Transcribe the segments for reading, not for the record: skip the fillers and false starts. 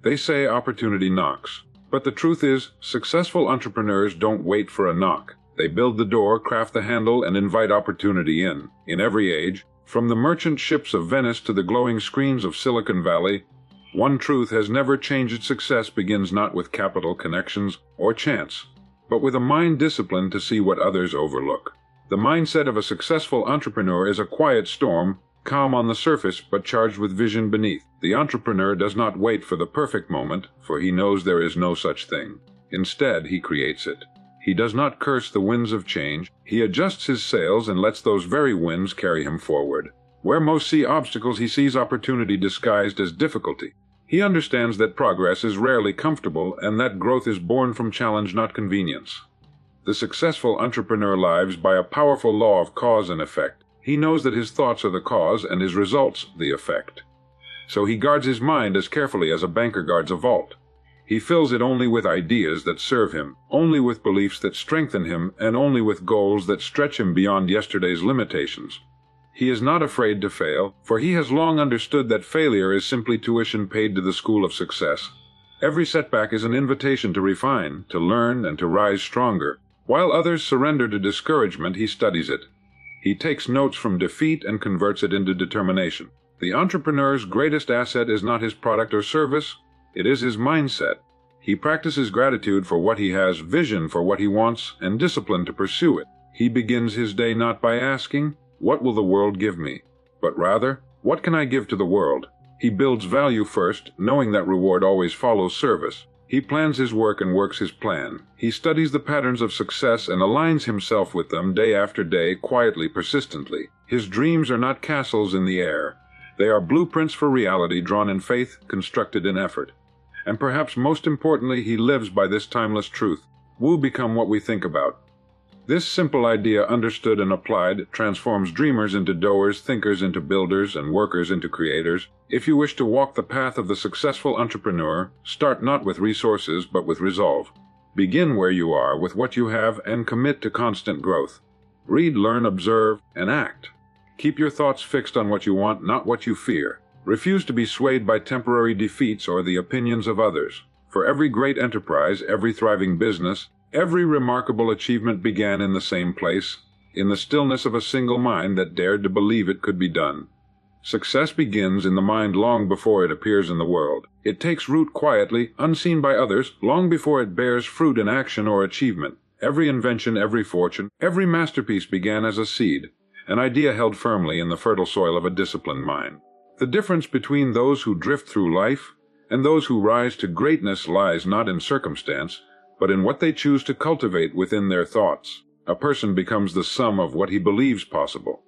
They say opportunity knocks. But the truth is, successful entrepreneurs don't wait for a knock. They build the door, craft the handle, and invite opportunity in. In every age, from the merchant ships of Venice to the glowing screens of Silicon Valley, one truth has never changed: success begins not with capital, connections, or chance, but with a mind disciplined to see what others overlook. The mindset of a successful entrepreneur is a quiet storm, calm on the surface but charged with vision beneath. The entrepreneur does not wait for the perfect moment, for he knows there is no such thing. Instead, he creates it. He does not curse the winds of change. He adjusts his sails and lets those very winds carry him forward. Where most see obstacles, he sees opportunity disguised as difficulty. He understands that progress is rarely comfortable and that growth is born from challenge, not convenience. The successful entrepreneur lives by a powerful law of cause and effect. He knows that his thoughts are the cause and his results the effect. So he guards his mind as carefully as a banker guards a vault. He fills it only with ideas that serve him, only with beliefs that strengthen him, and only with goals that stretch him beyond yesterday's limitations. He is not afraid to fail, for he has long understood that failure is simply tuition paid to the school of success. Every setback is an invitation to refine, to learn, and to rise stronger. While others surrender to discouragement, he studies it. He takes notes from defeat and converts it into determination. The entrepreneur's greatest asset is not his product or service, it is his mindset. He practices gratitude for what he has, vision for what he wants, and discipline to pursue it. He begins his day not by asking, "What will the world give me?" but rather, "What can I give to the world?" He builds value first, knowing that reward always follows service. He plans his work and works his plan. He studies the patterns of success and aligns himself with them day after day, quietly, persistently. His dreams are not castles in the air. They are blueprints for reality, drawn in faith, constructed in effort. And perhaps most importantly, he lives by this timeless truth: we become what we think about. This simple idea, understood and applied, transforms dreamers into doers, thinkers into builders, and workers into creators. If you wish to walk the path of the successful entrepreneur, start not with resources but with resolve. Begin where you are, with what you have, and commit to constant growth. Read, learn, observe, and act. Keep your thoughts fixed on what you want, not what you fear. Refuse to be swayed by temporary defeats or the opinions of others. For every great enterprise, every thriving business, every remarkable achievement began in the same place, in the stillness of a single mind that dared to believe it could be done. Success begins in the mind long before it appears in the world. It takes root quietly, unseen by others, long before it bears fruit in action or achievement. Every invention, every fortune, every masterpiece began as a seed, an idea held firmly in the fertile soil of a disciplined mind. The difference between those who drift through life and those who rise to greatness lies not in circumstance, but in what they choose to cultivate within their thoughts. A person becomes the sum of what he believes possible.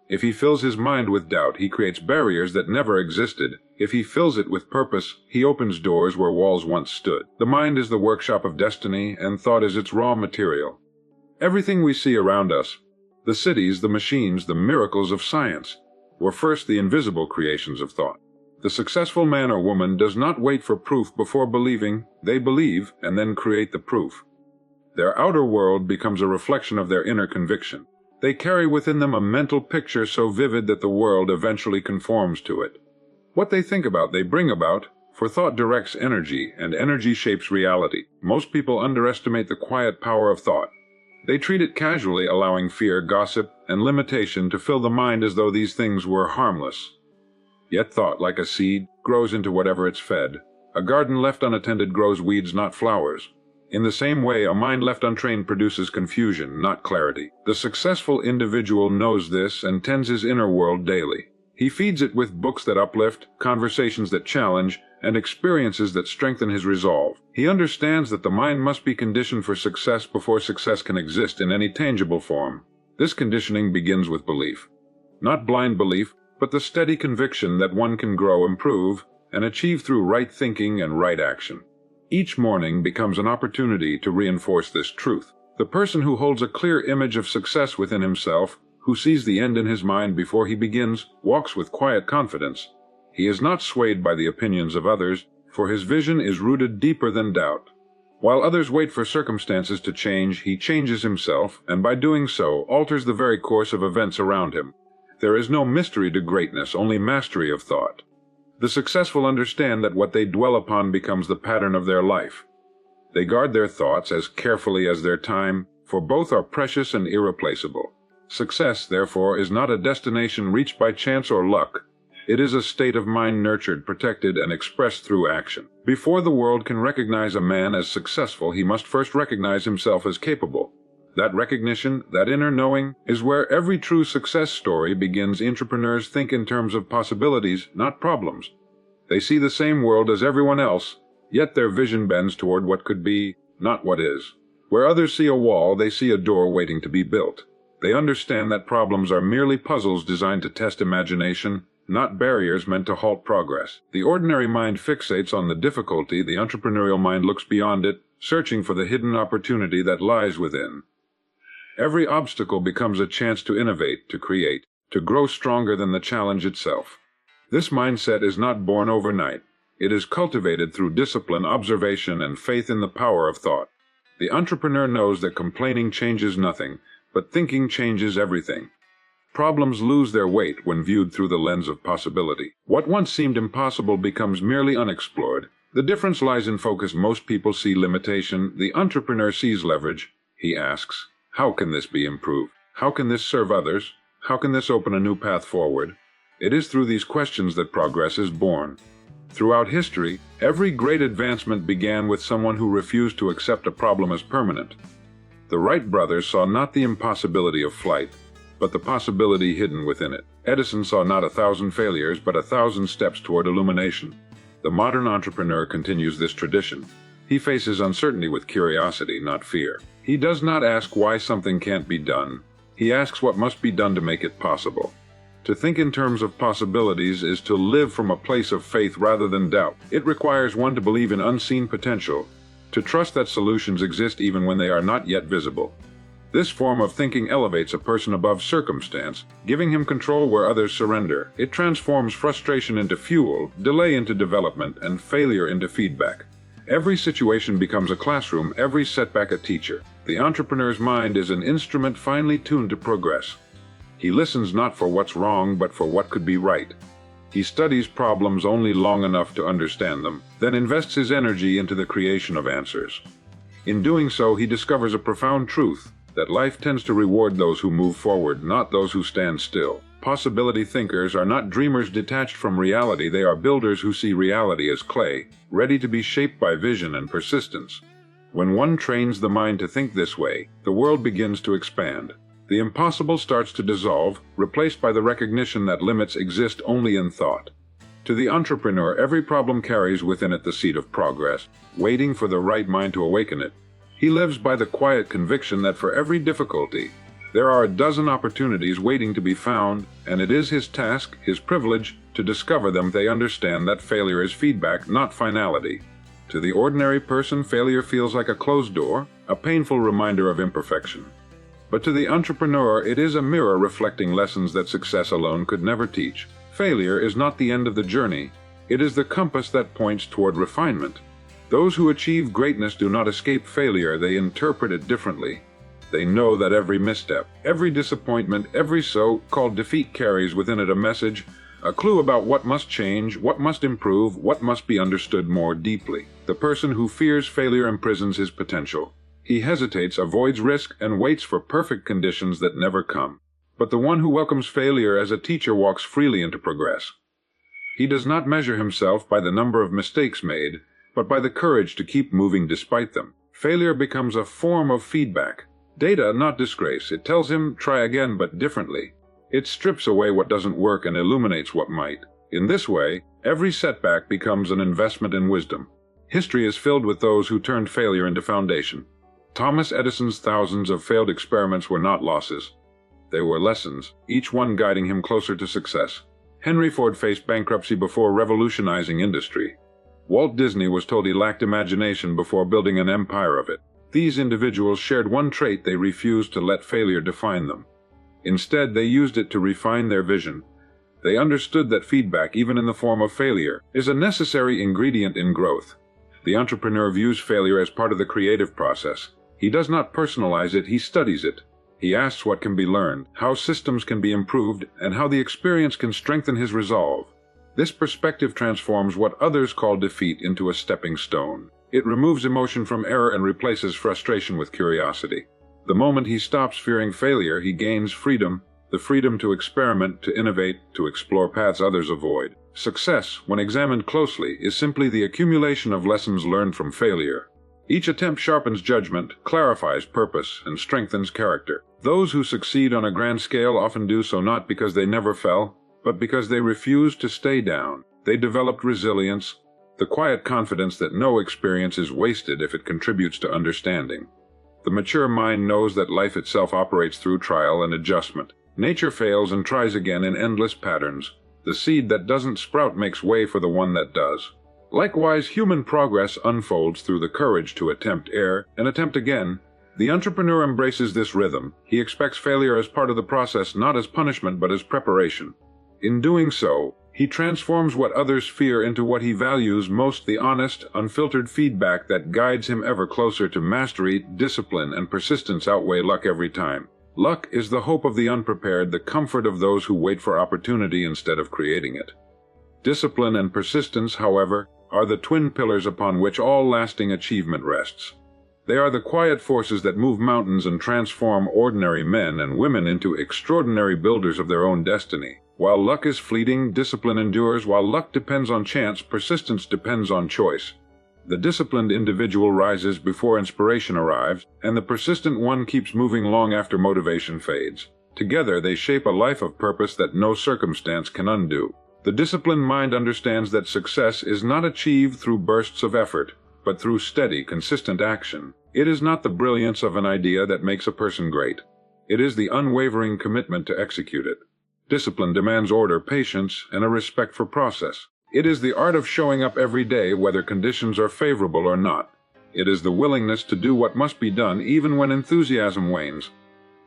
If he fills his mind with doubt, he creates barriers that never existed. If he fills it with purpose, he opens doors where walls once stood. The mind is the workshop of destiny, and thought is its raw material. Everything we see around us, the cities, the machines, the miracles of science, were first the invisible creations of thought. The successful man or woman does not wait for proof before believing. They believe and then create the proof. Their outer world becomes a reflection of their inner conviction. They carry within them a mental picture so vivid that the world eventually conforms to it. What they think about, they bring about, for thought directs energy, and energy shapes reality. Most people underestimate the quiet power of thought. They treat it casually, allowing fear, gossip, and limitation to fill the mind as though these things were harmless. Yet thought, like a seed, grows into whatever it's fed. A garden left unattended grows weeds, not flowers. In the same way, a mind left untrained produces confusion, not clarity. The successful individual knows this and tends his inner world daily. He feeds it with books that uplift, conversations that challenge, and experiences that strengthen his resolve. He understands that the mind must be conditioned for success before success can exist in any tangible form. This conditioning begins with belief. Not blind belief, but the steady conviction that one can grow, improve, and achieve through right thinking and right action. Each morning becomes an opportunity to reinforce this truth. The person who holds a clear image of success within himself, who sees the end in his mind before he begins, walks with quiet confidence. He is not swayed by the opinions of others, for his vision is rooted deeper than doubt. While others wait for circumstances to change, he changes himself, and by doing so, alters the very course of events around him. There is no mystery to greatness, only mastery of thought. The successful understand that what they dwell upon becomes the pattern of their life. They guard their thoughts as carefully as their time, for both are precious and irreplaceable. Success, therefore, is not a destination reached by chance or luck. It is a state of mind nurtured, protected, and expressed through action. Before the world can recognize a man as successful, he must first recognize himself as capable. That recognition, that inner knowing, is where every true success story begins. Entrepreneurs think in terms of possibilities, not problems. They see the same world as everyone else, yet their vision bends toward what could be, not what is. Where others see a wall, they see a door waiting to be built. They understand that problems are merely puzzles designed to test imagination, not barriers meant to halt progress. The ordinary mind fixates on the difficulty, the entrepreneurial mind looks beyond it, searching for the hidden opportunity that lies within. Every obstacle becomes a chance to innovate, to create, to grow stronger than the challenge itself. This mindset is not born overnight. It is cultivated through discipline, observation, and faith in the power of thought. The entrepreneur knows that complaining changes nothing, but thinking changes everything. Problems lose their weight when viewed through the lens of possibility. What once seemed impossible becomes merely unexplored. The difference lies in focus. Most people see limitation. The entrepreneur sees leverage. He asks, how can this be improved? How can this serve others? How can this open a new path forward? It is through these questions that progress is born. Throughout history, every great advancement began with someone who refused to accept a problem as permanent. The Wright brothers saw not the impossibility of flight, but the possibility hidden within it. Edison saw not 1,000 failures, but 1,000 steps toward illumination. The modern entrepreneur continues this tradition. He faces uncertainty with curiosity, not fear. He does not ask why something can't be done. He asks what must be done to make it possible. To think in terms of possibilities is to live from a place of faith rather than doubt. It requires one to believe in unseen potential, to trust that solutions exist even when they are not yet visible. This form of thinking elevates a person above circumstance, giving him control where others surrender. It transforms frustration into fuel, delay into development, and failure into feedback. Every situation becomes a classroom, every setback a teacher. The entrepreneur's mind is an instrument finely tuned to progress. He listens not for what's wrong, but for what could be right. He studies problems only long enough to understand them, then invests his energy into the creation of answers. In doing so, he discovers a profound truth, that life tends to reward those who move forward, not those who stand still. Possibility thinkers are not dreamers detached from reality, they are builders who see reality as clay, ready to be shaped by vision and persistence. When one trains the mind to think this way, the world begins to expand. The impossible starts to dissolve, replaced by the recognition that limits exist only in thought. To the entrepreneur, every problem carries within it the seed of progress, waiting for the right mind to awaken it. He lives by the quiet conviction that for every difficulty, there are a dozen opportunities waiting to be found, and it is his task, his privilege, to discover them. They understand that failure is feedback, not finality. To the ordinary person, failure feels like a closed door, a painful reminder of imperfection. But to the entrepreneur, it is a mirror reflecting lessons that success alone could never teach. Failure is not the end of the journey. It is the compass that points toward refinement. Those who achieve greatness do not escape failure, they interpret it differently. They know that every misstep, every disappointment, every so-called defeat carries within it a message, a clue about what must change, what must improve, what must be understood more deeply. The person who fears failure imprisons his potential. He hesitates, avoids risk, and waits for perfect conditions that never come. But the one who welcomes failure as a teacher walks freely into progress. He does not measure himself by the number of mistakes made, but by the courage to keep moving despite them. Failure becomes a form of feedback. Data, not disgrace. It tells him, try again, but differently. It strips away what doesn't work and illuminates what might. In this way, every setback becomes an investment in wisdom. History is filled with those who turned failure into foundation. Thomas Edison's thousands of failed experiments were not losses. They were lessons, each one guiding him closer to success. Henry Ford faced bankruptcy before revolutionizing industry. Walt Disney was told he lacked imagination before building an empire of it. These individuals shared one trait: they refused to let failure define them. Instead, they used it to refine their vision. They understood that feedback, even in the form of failure, is a necessary ingredient in growth. The entrepreneur views failure as part of the creative process. He does not personalize it, he studies it. He asks what can be learned, how systems can be improved, and how the experience can strengthen his resolve. This perspective transforms what others call defeat into a stepping stone. It removes emotion from error and replaces frustration with curiosity. The moment he stops fearing failure, he gains freedom, the freedom to experiment, to innovate, to explore paths others avoid. Success, when examined closely, is simply the accumulation of lessons learned from failure. Each attempt sharpens judgment, clarifies purpose, and strengthens character. Those who succeed on a grand scale often do so not because they never fell, but because they refused to stay down. They developed resilience, the quiet confidence that no experience is wasted if it contributes to understanding. The mature mind knows that life itself operates through trial and adjustment. Nature fails and tries again in endless patterns. The seed that doesn't sprout makes way for the one that does. Likewise, human progress unfolds through the courage to attempt, err, and attempt again. The entrepreneur embraces this rhythm. He expects failure as part of the process, not as punishment but as preparation. In doing so, he transforms what others fear into what he values most, the honest, unfiltered feedback that guides him ever closer to mastery. Discipline and persistence outweigh luck every time. Luck is the hope of the unprepared, the comfort of those who wait for opportunity instead of creating it. Discipline and persistence, however, are the twin pillars upon which all lasting achievement rests. They are the quiet forces that move mountains and transform ordinary men and women into extraordinary builders of their own destiny. While luck is fleeting, discipline endures. While luck depends on chance, persistence depends on choice. The disciplined individual rises before inspiration arrives, and the persistent one keeps moving long after motivation fades. Together they shape a life of purpose that no circumstance can undo. The disciplined mind understands that success is not achieved through bursts of effort, but through steady, consistent action. It is not the brilliance of an idea that makes a person great. It is the unwavering commitment to execute it. Discipline demands order, patience, and a respect for process. It is the art of showing up every day whether conditions are favorable or not. It is the willingness to do what must be done even when enthusiasm wanes.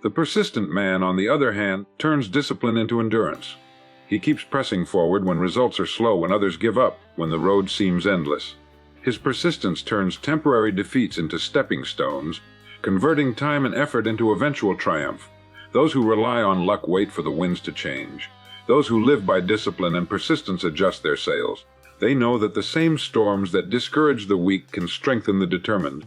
The persistent man, on the other hand, turns discipline into endurance. He keeps pressing forward when results are slow, when others give up, when the road seems endless. His persistence turns temporary defeats into stepping stones, converting time and effort into eventual triumph. Those who rely on luck wait for the winds to change. Those who live by discipline and persistence adjust their sails. They know that the same storms that discourage the weak can strengthen the determined.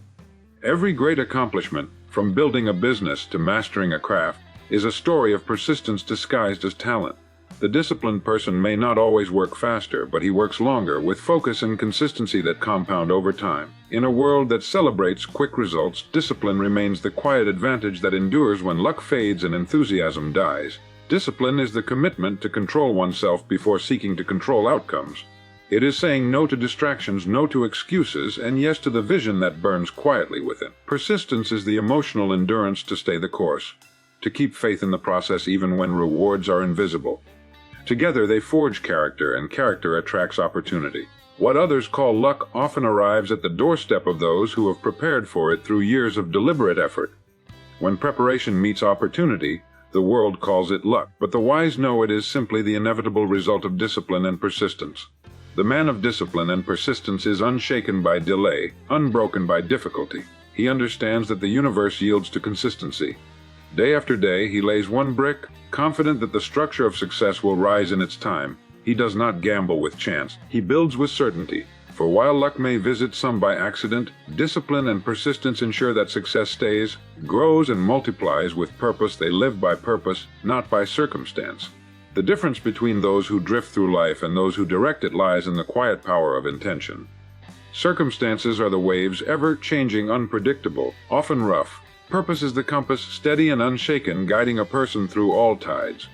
Every great accomplishment, from building a business to mastering a craft, is a story of persistence disguised as talent. The disciplined person may not always work faster, but he works longer, with focus and consistency that compound over time. In a world that celebrates quick results, discipline remains the quiet advantage that endures when luck fades and enthusiasm dies. Discipline is the commitment to control oneself before seeking to control outcomes. It is saying no to distractions, no to excuses, and yes to the vision that burns quietly within. Persistence is the emotional endurance to stay the course, to keep faith in the process even when rewards are invisible. Together they forge character, and character attracts opportunity. What others call luck often arrives at the doorstep of those who have prepared for it through years of deliberate effort. When preparation meets opportunity, the world calls it luck, but the wise know it is simply the inevitable result of discipline and persistence. The man of discipline and persistence is unshaken by delay, unbroken by difficulty. He understands that the universe yields to consistency. Day after day, he lays one brick, confident that the structure of success will rise in its time. He does not gamble with chance. He builds with certainty. For while luck may visit some by accident, discipline and persistence ensure that success stays, grows, and multiplies with purpose. They live by purpose, not by circumstance. The difference between those who drift through life and those who direct it lies in the quiet power of intention. Circumstances are the waves, ever-changing, unpredictable, often rough. Purpose is the compass, steady and unshaken, guiding a person through all tides.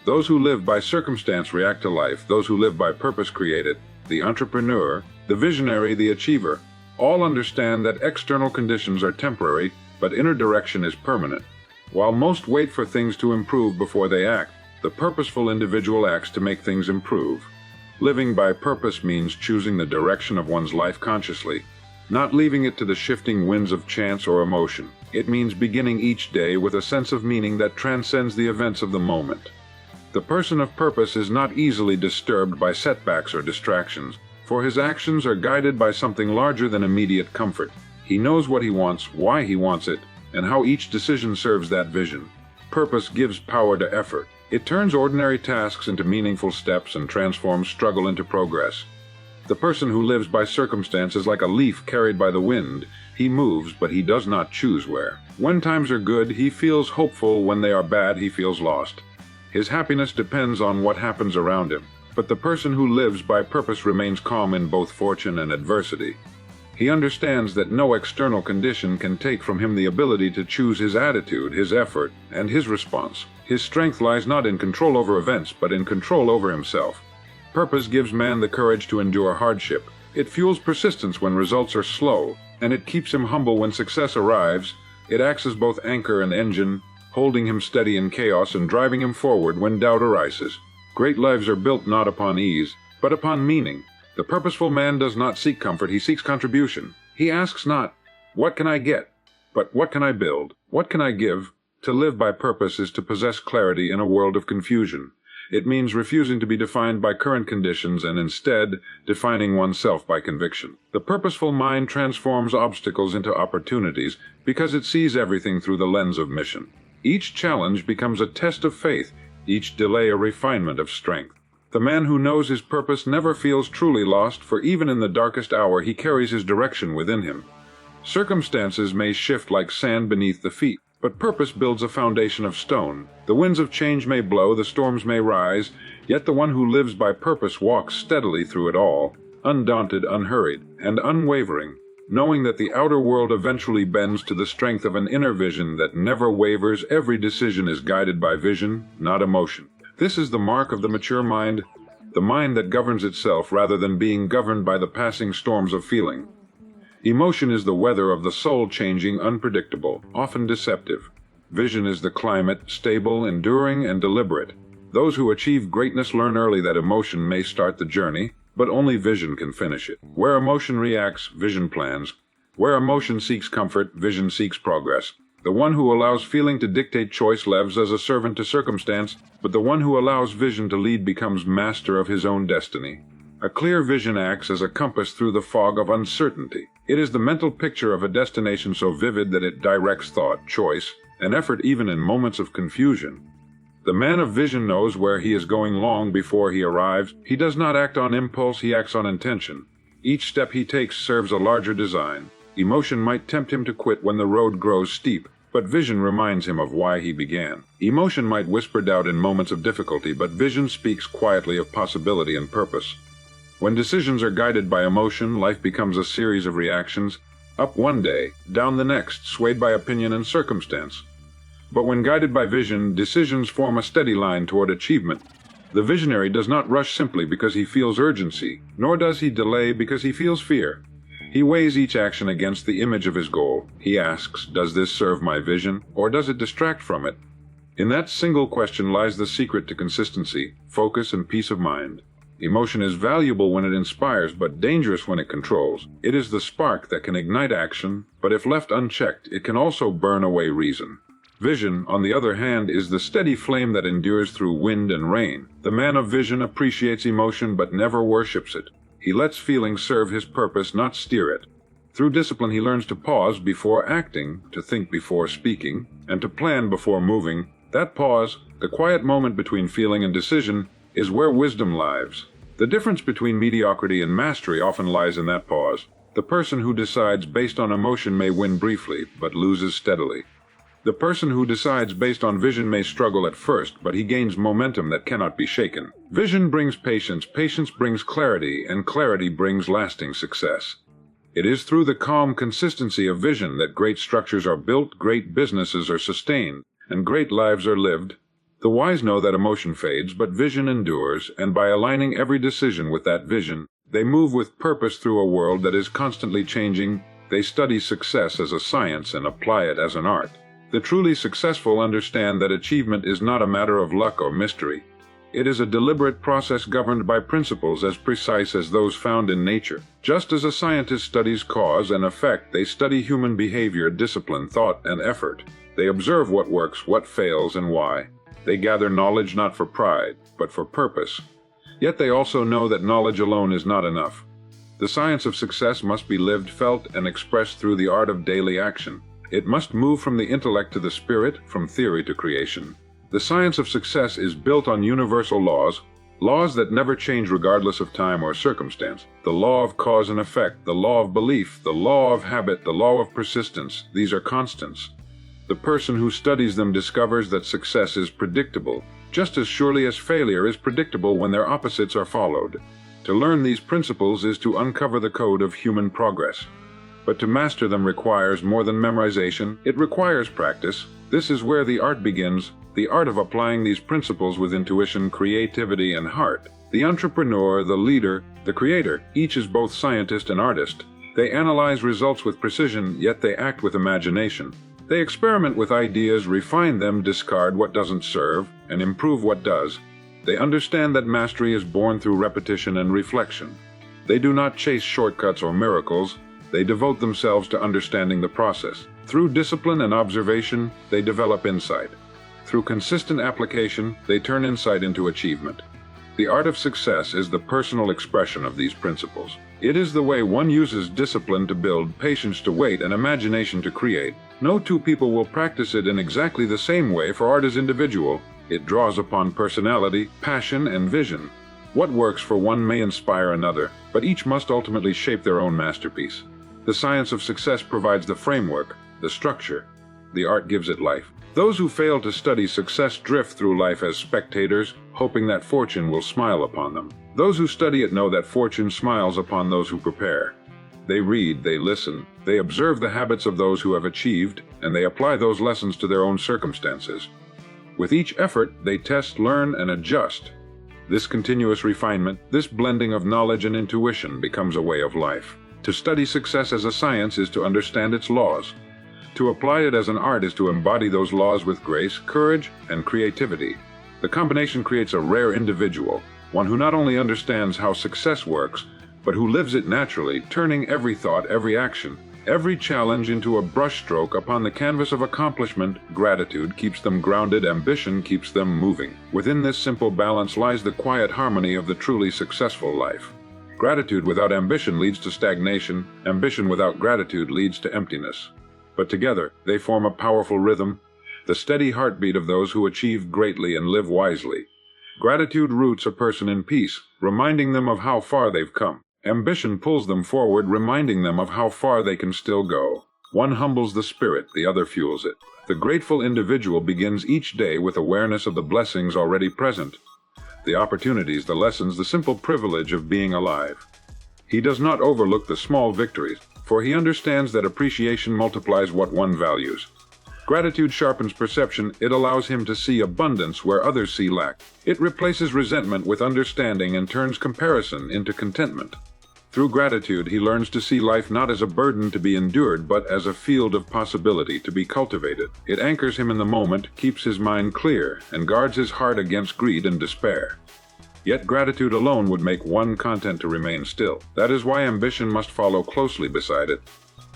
Those who live by circumstance react to life. Those who live by purpose create it. The entrepreneur, the visionary, the achiever, all understand that external conditions are temporary, but inner direction is permanent. While most wait for things to improve before they act, the purposeful individual acts to make things improve. Living by purpose means choosing the direction of one's life consciously, not leaving it to the shifting winds of chance or emotion. It means beginning each day with a sense of meaning that transcends the events of the moment. The person of purpose is not easily disturbed by setbacks or distractions, for his actions are guided by something larger than immediate comfort. He knows what he wants, why he wants it, and how each decision serves that vision. Purpose gives power to effort. It turns ordinary tasks into meaningful steps and transforms struggle into progress. The person who lives by circumstance is like a leaf carried by the wind. He moves, but he does not choose where. When times are good, he feels hopeful. When they are bad, he feels lost. His happiness depends on what happens around him. But the person who lives by purpose remains calm in both fortune and adversity. He understands that no external condition can take from him the ability to choose his attitude, his effort, and his response. His strength lies not in control over events, but in control over himself. Purpose gives man the courage to endure hardship. It fuels persistence when results are slow, and it keeps him humble when success arrives. It acts as both anchor and engine, holding him steady in chaos and driving him forward when doubt arises. Great lives are built not upon ease, but upon meaning. The purposeful man does not seek comfort, he seeks contribution. He asks not, "What can I get?" but "What can I build? What can I give?" To live by purpose is to possess clarity in a world of confusion. It means refusing to be defined by current conditions and instead defining oneself by conviction. The purposeful mind transforms obstacles into opportunities because it sees everything through the lens of mission. Each challenge becomes a test of faith, each delay a refinement of strength. The man who knows his purpose never feels truly lost, for even in the darkest hour he carries his direction within him. Circumstances may shift like sand beneath the feet, but purpose builds a foundation of stone. The winds of change may blow, the storms may rise, yet the one who lives by purpose walks steadily through it all, undaunted, unhurried, and unwavering, knowing that the outer world eventually bends to the strength of an inner vision that never wavers. Every decision is guided by vision, not emotion. This is the mark of the mature mind, the mind that governs itself rather than being governed by the passing storms of feeling. Emotion is the weather of the soul, changing, unpredictable, often deceptive. Vision is the climate, stable, enduring, and deliberate. Those who achieve greatness learn early that emotion may start the journey, but only vision can finish it. Where emotion reacts, vision plans. Where emotion seeks comfort, vision seeks progress. The one who allows feeling to dictate choice lives as a servant to circumstance, but the one who allows vision to lead becomes master of his own destiny. A clear vision acts as a compass through the fog of uncertainty. It is the mental picture of a destination so vivid that it directs thought, choice, and effort even in moments of confusion. The man of vision knows where he is going long before he arrives. He does not act on impulse, he acts on intention. Each step he takes serves a larger design. Emotion might tempt him to quit when the road grows steep, but vision reminds him of why he began. Emotion might whisper doubt in moments of difficulty, but vision speaks quietly of possibility and purpose. When decisions are guided by emotion, life becomes a series of reactions, up one day, down the next, swayed by opinion and circumstance. But when guided by vision, decisions form a steady line toward achievement. The visionary does not rush simply because he feels urgency, nor does he delay because he feels fear. He weighs each action against the image of his goal. He asks, does this serve my vision, or does it distract from it? In that single question lies the secret to consistency, focus, and peace of mind. Emotion is valuable when it inspires, but dangerous when it controls. It is the spark that can ignite action, but if left unchecked, it can also burn away reason. Vision, on the other hand, is the steady flame that endures through wind and rain. The man of vision appreciates emotion but never worships it. He lets feeling serve his purpose, not steer it. Through discipline, he learns to pause before acting, to think before speaking, and to plan before moving. That pause, the quiet moment between feeling and decision, is where wisdom lies. The difference between mediocrity and mastery often lies in that pause. The person who decides based on emotion may win briefly, but loses steadily. The person who decides based on vision may struggle at first, but he gains momentum that cannot be shaken. Vision brings patience, patience brings clarity, and clarity brings lasting success. It is through the calm consistency of vision that great structures are built, great businesses are sustained, and great lives are lived. The wise know that emotion fades, but vision endures, and by aligning every decision with that vision, they move with purpose through a world that is constantly changing. They study success as a science and apply it as an art. The truly successful understand that achievement is not a matter of luck or mystery. It is a deliberate process governed by principles as precise as those found in nature. Just as a scientist studies cause and effect, they study human behavior, discipline, thought, and effort. They observe what works, what fails, and why. They gather knowledge not for pride, but for purpose. Yet they also know that knowledge alone is not enough. The science of success must be lived, felt, and expressed through the art of daily action. It must move from the intellect to the spirit, from theory to creation. The science of success is built on universal laws, laws that never change regardless of time or circumstance. The law of cause and effect, the law of belief, the law of habit, the law of persistence, these are constants. The person who studies them discovers that success is predictable, just as surely as failure is predictable when their opposites are followed. To learn these principles is to uncover the code of human progress. But to master them requires more than memorization, it requires practice. This is where the art begins, the art of applying these principles with intuition, creativity, and heart. The entrepreneur, the leader, the creator, each is both scientist and artist. They analyze results with precision, yet they act with imagination. They experiment with ideas, refine them, discard what doesn't serve, and improve what does. They understand that mastery is born through repetition and reflection. They do not chase shortcuts or miracles. They devote themselves to understanding the process. Through discipline and observation, they develop insight. Through consistent application, they turn insight into achievement. The art of success is the personal expression of these principles. It is the way one uses discipline to build, patience to wait, and imagination to create. No two people will practice it in exactly the same way, for art is individual. It draws upon personality, passion, and vision. What works for one may inspire another, but each must ultimately shape their own masterpiece. The science of success provides the framework, the structure. The art gives it life. Those who fail to study success drift through life as spectators, hoping that fortune will smile upon them. Those who study it know that fortune smiles upon those who prepare. They read, they listen, they observe the habits of those who have achieved, and they apply those lessons to their own circumstances. With each effort, they test, learn, and adjust. This continuous refinement, this blending of knowledge and intuition becomes a way of life. To study success as a science is to understand its laws. To apply it as an art is to embody those laws with grace, courage, and creativity. The combination creates a rare individual, one who not only understands how success works, but who lives it naturally, turning every thought, every action, every challenge into a brushstroke upon the canvas of accomplishment. Gratitude keeps them grounded, ambition keeps them moving. Within this simple balance lies the quiet harmony of the truly successful life. Gratitude without ambition leads to stagnation, ambition without gratitude leads to emptiness. But together, they form a powerful rhythm, the steady heartbeat of those who achieve greatly and live wisely. Gratitude roots a person in peace, reminding them of how far they've come. Ambition pulls them forward, reminding them of how far they can still go. One humbles the spirit, the other fuels it. The grateful individual begins each day with awareness of the blessings already present, the opportunities, the lessons, the simple privilege of being alive. He does not overlook the small victories, for he understands that appreciation multiplies what one values. Gratitude sharpens perception. It allows him to see abundance where others see lack. It replaces resentment with understanding and turns comparison into contentment. Through gratitude, he learns to see life not as a burden to be endured, but as a field of possibility to be cultivated. It anchors him in the moment, keeps his mind clear, and guards his heart against greed and despair. Yet gratitude alone would make one content to remain still. That is why ambition must follow closely beside it.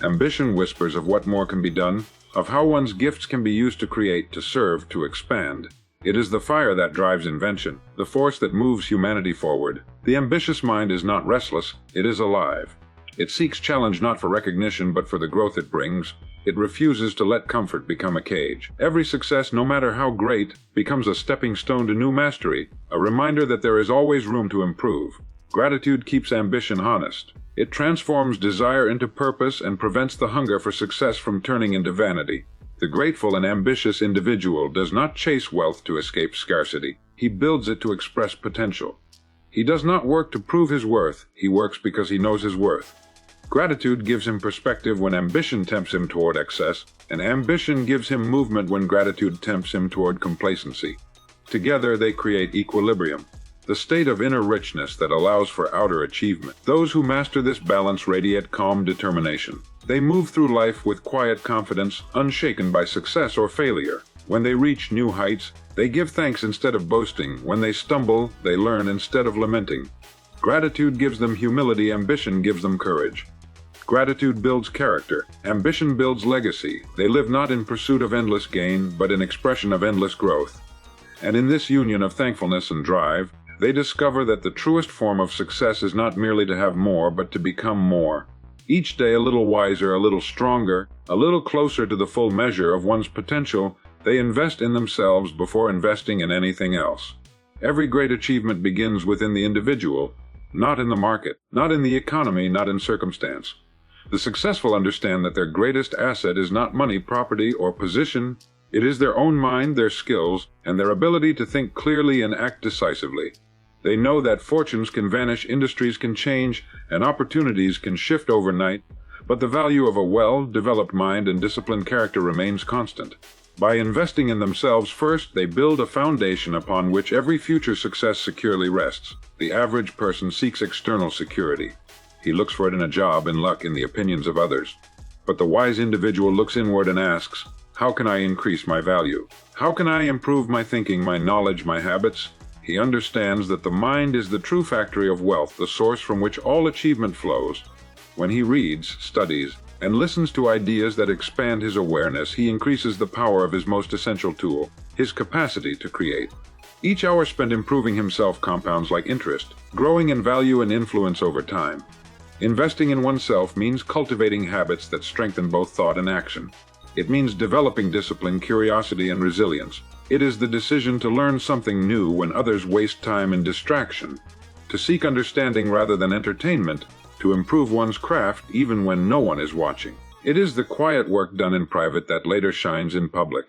Ambition whispers of what more can be done, of how one's gifts can be used to create, to serve, to expand. It is the fire that drives invention, the force that moves humanity forward. The ambitious mind is not restless, it is alive. It seeks challenge not for recognition but for the growth it brings. It refuses to let comfort become a cage. Every success, no matter how great, becomes a stepping stone to new mastery, a reminder that there is always room to improve. Gratitude keeps ambition honest. It transforms desire into purpose and prevents the hunger for success from turning into vanity. The grateful and ambitious individual does not chase wealth to escape scarcity. He builds it to express potential. He does not work to prove his worth. He works because he knows his worth. Gratitude gives him perspective when ambition tempts him toward excess, and ambition gives him movement when gratitude tempts him toward complacency. Together they create equilibrium, the state of inner richness that allows for outer achievement. Those who master this balance radiate calm determination. They move through life with quiet confidence, unshaken by success or failure. When they reach new heights, they give thanks instead of boasting. When they stumble, they learn instead of lamenting. Gratitude gives them humility, ambition gives them courage. Gratitude builds character, ambition builds legacy. They live not in pursuit of endless gain, but in expression of endless growth. And in this union of thankfulness and drive, they discover that the truest form of success is not merely to have more, but to become more. Each day a little wiser, a little stronger, a little closer to the full measure of one's potential, They invest in themselves before investing in anything else. Every great achievement begins within the individual, not in the market, not in the economy, not in circumstance. The successful understand that their greatest asset is not money, property, or position. It is their own mind, their skills, and their ability to think clearly and act decisively. They know that fortunes can vanish, industries can change, and opportunities can shift overnight, but the value of a well-developed mind and disciplined character remains constant. By investing in themselves first, they build a foundation upon which every future success securely rests. The average person seeks external security. He looks for it in a job, in luck, in the opinions of others. But the wise individual looks inward and asks, how can I increase my value? How can I improve my thinking, my knowledge, my habits? He understands that the mind is the true factory of wealth, the source from which all achievement flows. When he reads, studies, and listens to ideas that expand his awareness, he increases the power of his most essential tool, his capacity to create. Each hour spent improving himself compounds like interest, growing in value and influence over time. Investing in oneself means cultivating habits that strengthen both thought and action. It means developing discipline, curiosity, and resilience. It is the decision to learn something new when others waste time in distraction, to seek understanding rather than entertainment, to improve one's craft even when no one is watching. It is the quiet work done in private that later shines in public.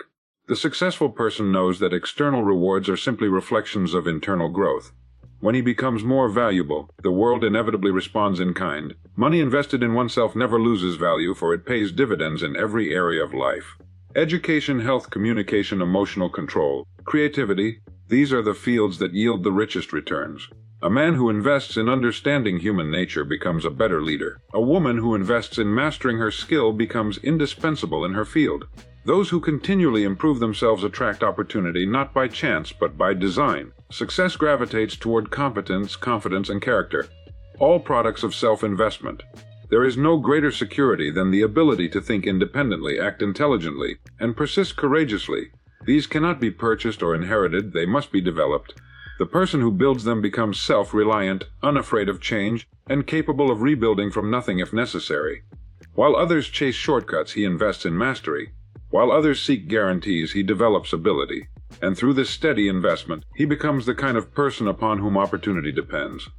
The successful person knows that external rewards are simply reflections of internal growth. When he becomes more valuable, the world inevitably responds in kind. Money invested in oneself never loses value, for it pays dividends in every area of life. Education, health, communication, emotional control, creativity, these are the fields that yield the richest returns. A man who invests in understanding human nature becomes a better leader. A woman who invests in mastering her skill becomes indispensable in her field. Those who continually improve themselves attract opportunity not by chance but by design. Success gravitates toward competence, confidence, and character, all products of self-investment. There is no greater security than the ability to think independently, act intelligently, and persist courageously. These cannot be purchased or inherited, they must be developed. The person who builds them becomes self-reliant, unafraid of change, and capable of rebuilding from nothing if necessary. While others chase shortcuts, he invests in mastery. While others seek guarantees, he develops ability. And through this steady investment, he becomes the kind of person upon whom opportunity depends.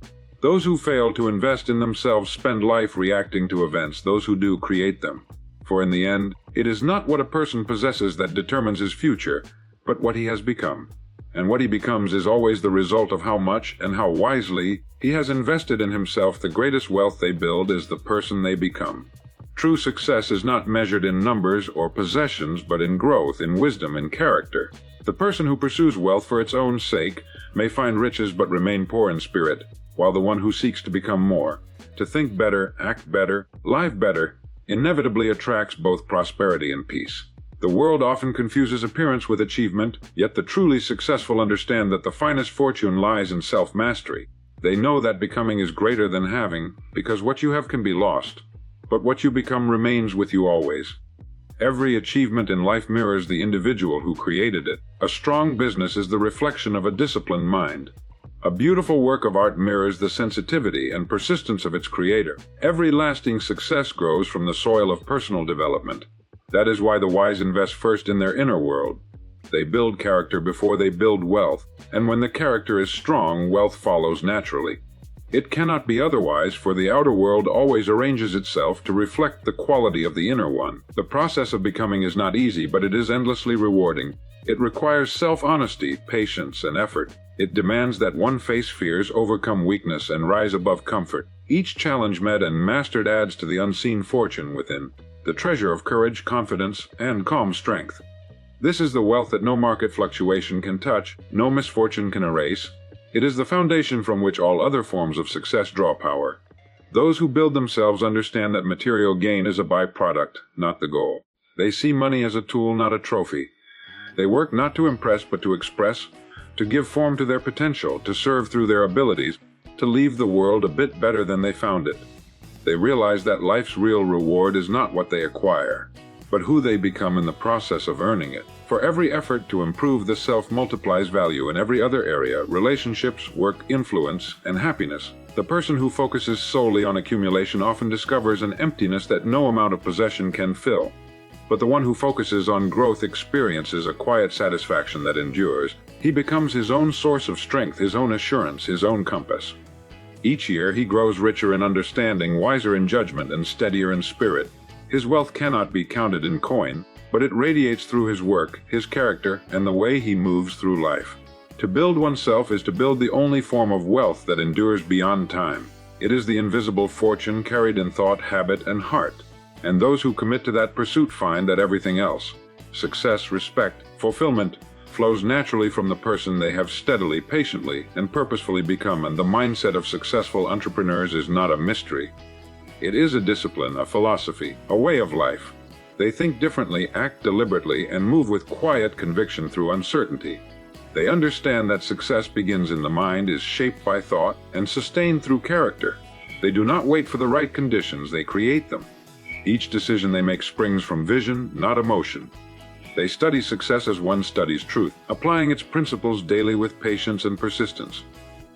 Those who fail to invest in themselves spend life reacting to events. Those who do create them. For in the end, it is not what a person possesses that determines his future, but what he has become. And what he becomes is always the result of how much and how wisely he has invested in himself. The greatest wealth they build is the person they become. True success is not measured in numbers or possessions, but in growth, in wisdom, in character. The person who pursues wealth for its own sake may find riches but remain poor in spirit, while the one who seeks to become more, to think better, act better, live better, inevitably attracts both prosperity and peace. The world often confuses appearance with achievement, yet the truly successful understand that the finest fortune lies in self-mastery. They know that becoming is greater than having, because what you have can be lost, but what you become remains with you always. Every achievement in life mirrors the individual who created it. A strong business is the reflection of a disciplined mind. A beautiful work of art mirrors the sensitivity and persistence of its creator. Every lasting success grows from the soil of personal development. That is why the wise invest first in their inner world. They build character before they build wealth, and when the character is strong, wealth follows naturally. It cannot be otherwise, for the outer world always arranges itself to reflect the quality of the inner one. The process of becoming is not easy, but it is endlessly rewarding. It requires self-honesty, patience, and effort. It demands that one face fears, overcome weakness, and rise above comfort. Each challenge met and mastered adds to the unseen fortune within, the treasure of courage, confidence, and calm strength. This is the wealth that no market fluctuation can touch, no misfortune can erase. It is the foundation from which all other forms of success draw power. Those who build themselves understand that material gain is a byproduct, not the goal. They see money as a tool, not a trophy. They work not to impress but to express, to give form to their potential, to serve through their abilities, to leave the world a bit better than they found it. They realize that life's real reward is not what they acquire, but who they become in the process of earning it. For every effort to improve the self multiplies value in every other area: relationships, work, influence, and happiness. The person who focuses solely on accumulation often discovers an emptiness that no amount of possession can fill. but the one who focuses on growth experiences a quiet satisfaction that endures. He becomes his own source of strength, his own assurance, his own compass. Each year he grows richer in understanding, wiser in judgment, and steadier in spirit. His wealth cannot be counted in coin, but it radiates through his work, his character, and the way he moves through life. To build oneself is to build the only form of wealth that endures beyond time. It is the invisible fortune carried in thought, habit, and heart. And those who commit to that pursuit find that everything else, success, respect, fulfillment, flows naturally from the person they have steadily, patiently, and purposefully become. And the mindset of successful entrepreneurs is not a mystery. It is a discipline, a philosophy, a way of life. They think differently, act deliberately, and move with quiet conviction through uncertainty. They understand that success begins in the mind, is shaped by thought, and sustained through character. They do not wait for the right conditions, they create them. Each decision they make springs from vision, not emotion. They study success as one studies truth, applying its principles daily with patience and persistence.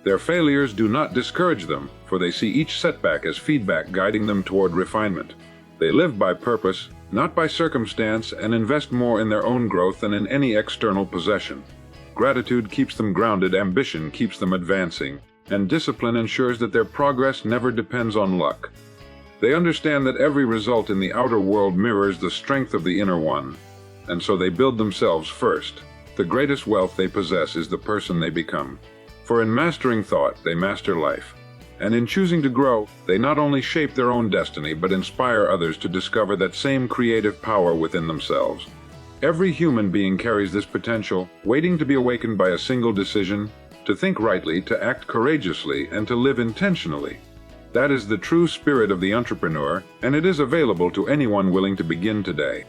Their failures do not discourage them, for they see each setback as feedback guiding them toward refinement. They live by purpose, not by circumstance, and invest more in their own growth than in any external possession. Gratitude keeps them grounded, ambition keeps them advancing, and discipline ensures that their progress never depends on luck. They understand that every result in the outer world mirrors the strength of the inner one, and so they build themselves first. The greatest wealth they possess is the person they become. For in mastering thought, they master life. And in choosing to grow, they not only shape their own destiny, but inspire others to discover that same creative power within themselves. Every human being carries this potential, waiting to be awakened by a single decision, to think rightly, to act courageously, and to live intentionally. That is the true spirit of the entrepreneur, and it is available to anyone willing to begin today.